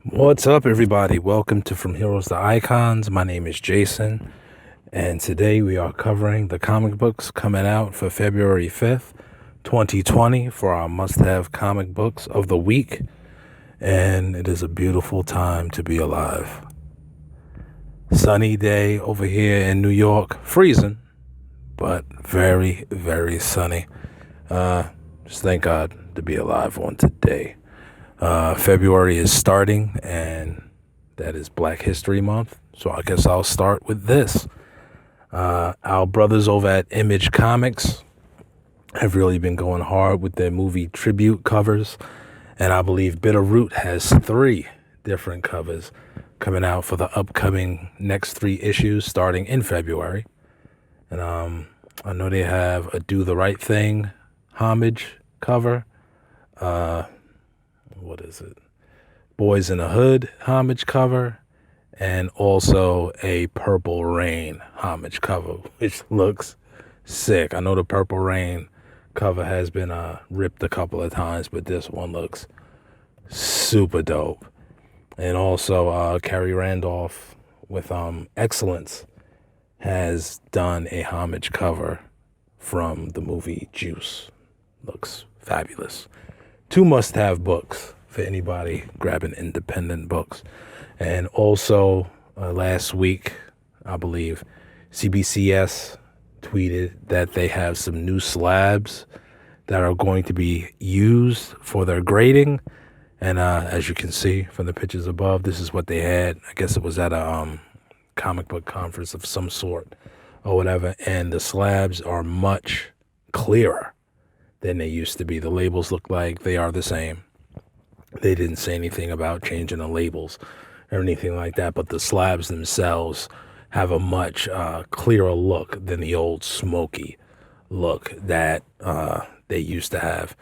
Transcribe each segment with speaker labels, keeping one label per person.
Speaker 1: What's up, everybody? Welcome to From Heroes to Icons. My name is Jason, and today we are covering the comic books coming out for February 5th, 2020, for our must have comic books of the week. And it is a beautiful time to be alive. Sunny day over here in New York, freezing, but very, very sunny. Just thank God to be alive on today. February is starting, and that is Black History Month. So I guess I'll start with this. Our brothers over at Image Comics have really been going hard with their movie tribute covers. And I believe Bitterroot has 3 different covers coming out for the upcoming next 3 issues starting in February. And I know they have a Do the Right Thing homage cover. What is it? Boys in the Hood homage cover, and also a Purple Rain homage cover, which looks sick. I know the Purple Rain cover has been ripped a couple of times, but this one looks super dope. And also Carrie Randolph with Excellence has done a homage cover from the movie Juice. Looks fabulous. 2 must-have books for anybody grabbing independent books. And also last week, I believe, CBCS tweeted that they have some new slabs that are going to be used for their grading. And as you can see from the pictures above, this is what they had. I guess it was at a comic book conference of some sort or whatever. And the slabs are much clearer than they used to be. The labels look like they are the same. They didn't say anything about changing the labels or anything like that, but the slabs themselves have a much clearer look than the old smoky look that they used to have.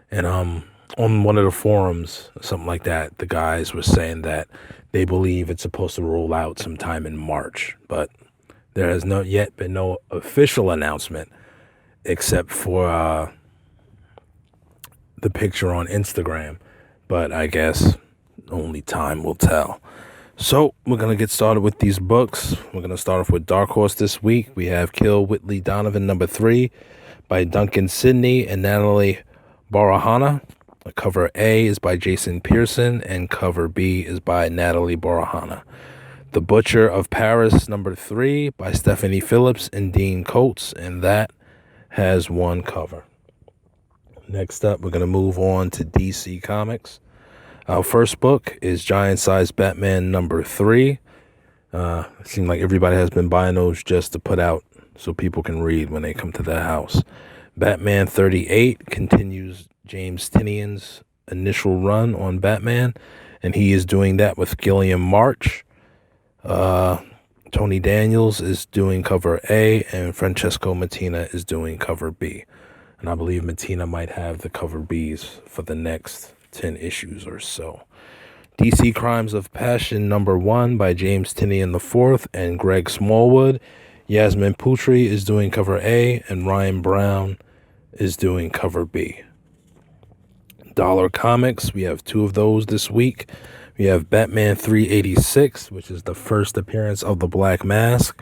Speaker 1: And on one of the forums, something like that, the guys were saying that they believe it's supposed to roll out sometime in March, but there has not yet been no official announcement except for the picture on Instagram, but I guess only time will tell. So we're going to get started with these books. We're going to start off with Dark Horse this week. We have Kill Whitley Donovan number 3 by Duncan Sidney and Natalie Barahona. Cover A is by Jason Pearson and cover B is by Natalie Barahona. The Butcher of Paris number 3 by Stephanie Phillips and Dean Coates, and that has 1 cover. Next up, we're going to move on to DC Comics. Our first book is Giant Size Batman number 3. It seems like everybody has been buying those just to put out so people can read when they come to their house. Batman 38 continues James Tynion's initial run on Batman, and he is doing that with Gilliam March. Tony Daniels is doing cover A, and Francesco Mattina is doing cover B. And I believe Mattina might have the cover Bs for the next 10 issues or so. DC Crimes of Passion number 1 by James Tynion IV and Greg Smallwood. Yasmin Putri is doing cover A, and Ryan Brown is doing cover B. Dollar Comics, we have 2 of those this week. We have Batman 386, which is the first appearance of the Black Mask,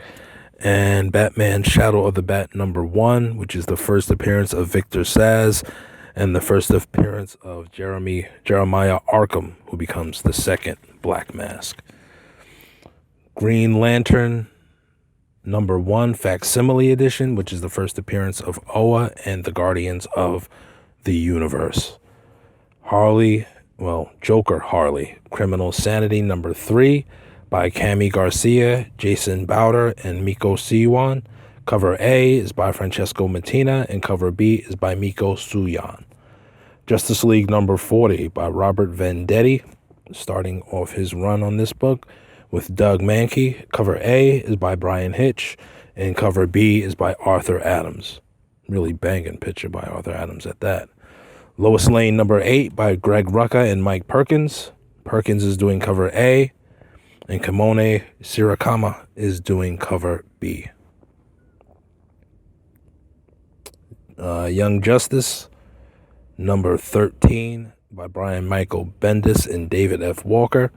Speaker 1: and Batman Shadow of the Bat number 1, which is the first appearance of Victor Saz and the first appearance of Jeremiah Arkham, who becomes the second Black Mask. Green Lantern number 1 Facsimile Edition, which is the first appearance of Oa and the Guardians of the Universe. Joker Harley, Criminal Sanity number 3 by Cami Garcia, Jason Bowder, and Miko Siwan. Cover A is by Francesco Mattina, and cover B is by Miko Suyan. Justice League number 40 by Robert Venditti, starting off his run on this book with Doug Mankey. Cover A is by Brian Hitch, and cover B is by Arthur Adams. Really banging picture by Arthur Adams at that. Lois Lane number 8 by Greg Rucka and Mike Perkins. Perkins is doing cover A, and Kimone Sirakama is doing cover B. Young Justice number 13 by Brian Michael Bendis and David F. Walker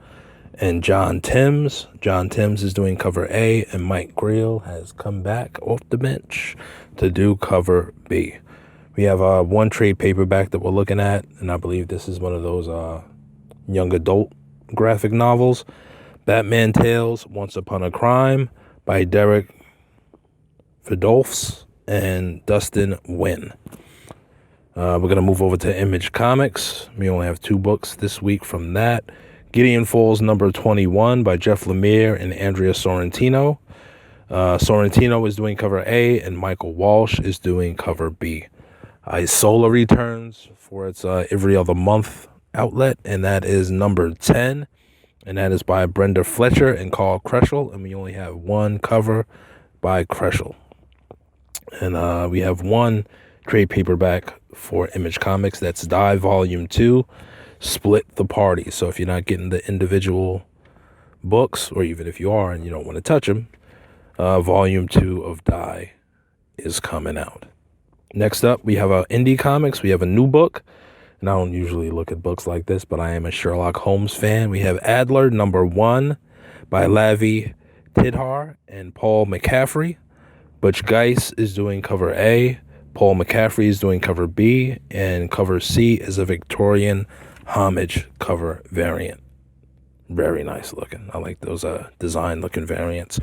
Speaker 1: and John Timms. John Timms is doing cover A, and Mike Greel has come back off the bench to do cover B. We have one trade paperback that we're looking at, and I believe this is one of those young adult graphic novels. Batman Tales, Once Upon a Crime by Derek Fidolfs and Dustin Nguyen. We're going to move over to Image Comics. We only have 2 books this week from that. Gideon Falls number 21 by Jeff Lemire and Andrea Sorrentino. Sorrentino is doing cover A, and Michael Walsh is doing cover B. Isola returns for its every other month outlet, and that is number 10, and that is by Brenda Fletcher and Carl Kreschel, and we only have 1 cover by Kreschel. And we have 1 trade paperback for Image Comics. That's Die Volume 2, Split the Party. So if you're not getting the individual books, or even if you are and you don't want to touch them, Volume 2 of Die is coming out. Next up, we have Indie Comics. We have a new book, and I don't usually look at books like this, but I am a Sherlock Holmes fan. We have Adler number 1 by Lavi Tidhar and Paul McCaffrey. Butch Geis is doing cover A. Paul McCaffrey is doing cover B, and cover C is a Victorian homage cover variant. Very nice looking. I like those design looking variants.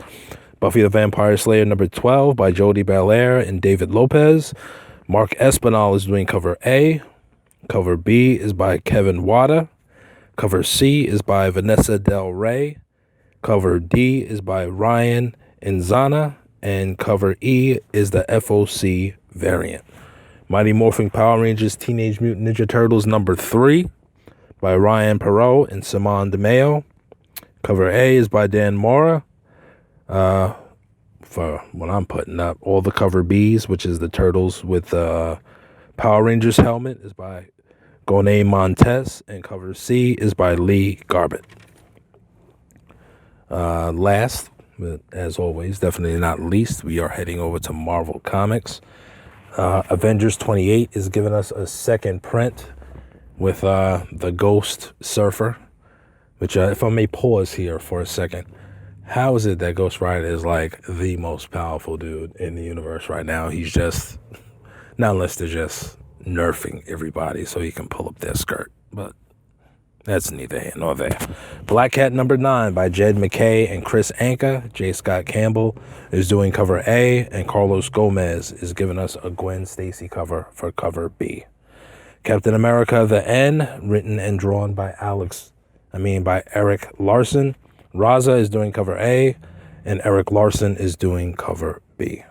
Speaker 1: Buffy the Vampire Slayer number 12 by Jody Belair and David Lopez. Mark Espinal is doing cover A. Cover B is by Kevin Wada. Cover C is by Vanessa Del Rey. Cover D is by Ryan Inzana. And cover E is the FOC variant. Mighty Morphin Power Rangers Teenage Mutant Ninja Turtles number 3 by Ryan Perot and Simon DeMeo. Cover A is by Dan Mora. For what I'm putting up, all the cover Bs, which is the Turtles with Power Rangers helmet, is by Gone Montes, and cover C is by Lee Garbett. Last, but as always, definitely not least, we are heading over to Marvel Comics. Avengers 28 is giving us a second print with the Ghost Surfer, which if I may pause here for a second, how is it that Ghost Rider is like the most powerful dude in the universe right now? He's just, not unless they're just nerfing everybody so he can pull up their skirt, but that's neither here nor there. Black Cat number 9 by Jed McKay and Chris Anka. J. Scott Campbell is doing cover A, and Carlos Gomez is giving us a Gwen Stacy cover for cover B. Captain America The End, written and drawn by Eric Larson. Raza is doing cover A, and Eric Larson is doing cover B.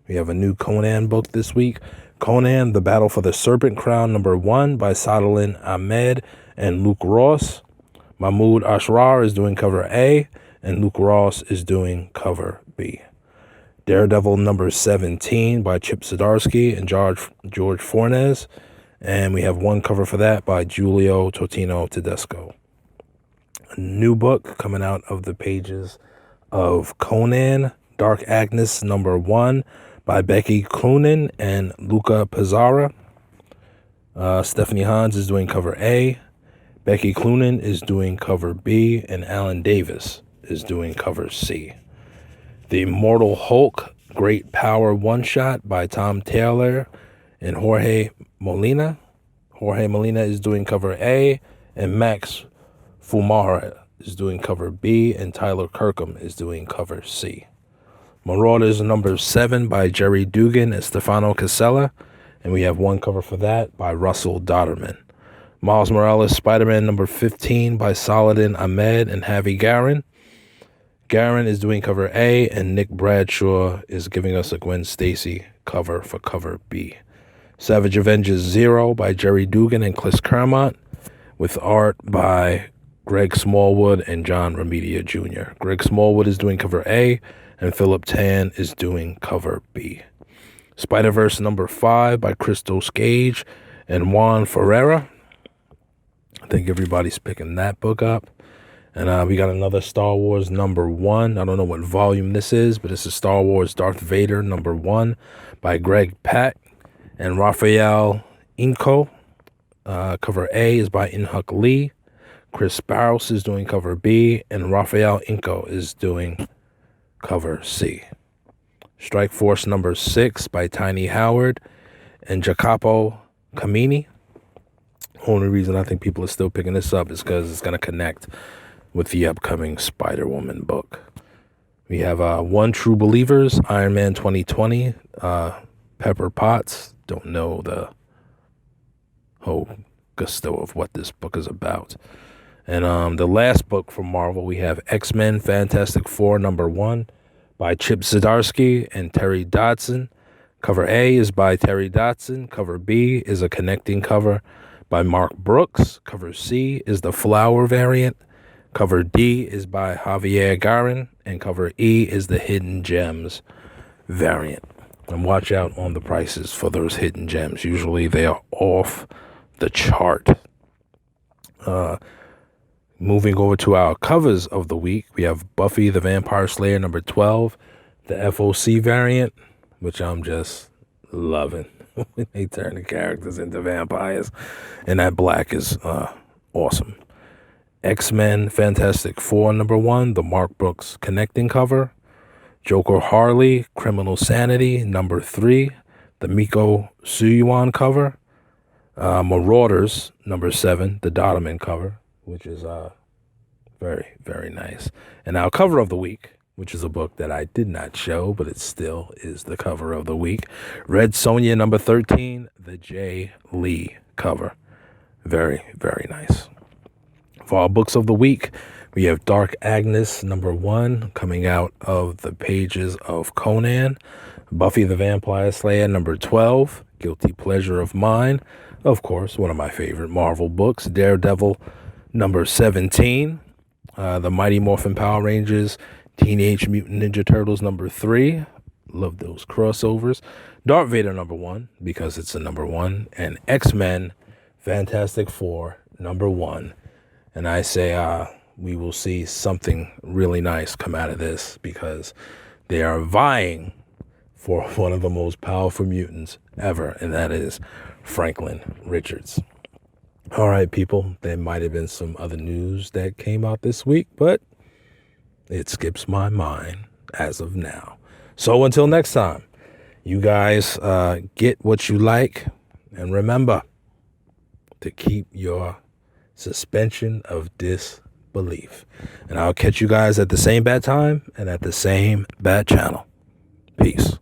Speaker 1: We have a new Conan book this week. Conan, The Battle for the Serpent Crown, number 1 by Sadolin Ahmed and Luke Ross. Mahmoud Ashrar is doing cover A, and Luke Ross is doing cover B. Daredevil number 17 by Chip Zdarsky and George Fornes. And we have 1 cover for that by Giulio Totino Tedesco. A new book coming out of the pages of Conan, Dark Agnes number 1 by Becky Cloonan and Luca Pizzara. Stephanie Hans is doing cover A. Becky Cloonan is doing cover B, and Alan Davis is doing cover C. The Immortal Hulk Great Power One-Shot by Tom Taylor and Jorge Molina. Jorge Molina is doing cover A, and Max Fumara is doing cover B, and Tyler Kirkham is doing cover C. Marauders number 7 by Jerry Dugan and Stefano Casella, and we have 1 cover for that by Russell Dodderman. Miles Morales Spider-Man number 15 by Saladin Ahmed and Javi Garin. Garin is doing cover A, and Nick Bradshaw is giving us a Gwen Stacy cover for cover B. Savage Avengers 0 by Jerry Dugan and Chris Claremont, with art by Greg Smallwood and John Romita Jr. Greg Smallwood is doing cover A, and Philip Tan is doing cover B. Spider-Verse number 5 by Christos Gage and Juan Ferreira. I think everybody's picking that book up. And we got another Star Wars number 1. I don't know what volume this is, but it's a Star Wars Darth Vader number 1 by Greg Pak and Raphael Inco. Cover A is by In-Huk Lee. Chris Barros is doing cover B, and Rafael Inco is doing cover C. Strike Force number 6 by Tiny Howard and Jacopo Camini. Only reason I think people are still picking this up is because it's going to connect with the upcoming Spider-Woman book. We have One True Believers, Iron Man 2020, Pepper Potts. Don't know the whole gusto of what this book is about. And the last book from Marvel, we have X-Men Fantastic Four number 1 by Chip Zdarsky and Terry Dodson. Cover A is by Terry Dodson. Cover B is a connecting cover by Mark Brooks. Cover C is the flower variant. Cover D is by Javier Garin. And cover E is the Hidden Gems variant. And watch out on the prices for those hidden gems. Usually they are off the chart. Moving over to our covers of the week, we have Buffy the Vampire Slayer number 12, the FOC variant, which I'm just loving. They turn the characters into vampires, and that black is awesome. X-Men Fantastic Four number 1, the Mark Brooks connecting cover. Joker Harley Criminal Sanity number 3, the Miko Suyuan cover. Marauders number 7, the Dotterman cover, which is very, very nice. And our cover of the week, which is a book that I did not show, but it still is the cover of the week. Red Sonja number 13, the Jay Lee cover. Very, very nice. For our books of the week, we have Dark Agnes number 1 coming out of the pages of Conan. Buffy the Vampire Slayer number 12, Guilty Pleasure of Mine. Of course, one of my favorite Marvel books, Daredevil number 17. The Mighty Morphin Power Rangers, Teenage Mutant Ninja Turtles number 3. Love those crossovers. Darth Vader number 1, because it's a number 1. And X-Men Fantastic Four number 1. And I say we will see something really nice come out of this, because they are vying for one of the most powerful mutants ever, and that is Franklin Richards. All right, people, there might have been some other news that came out this week, but it skips my mind as of now. So until next time, you guys get what you like, and remember to keep your suspension of disbelief. And I'll catch you guys at the same bad time and at the same bad channel. Peace.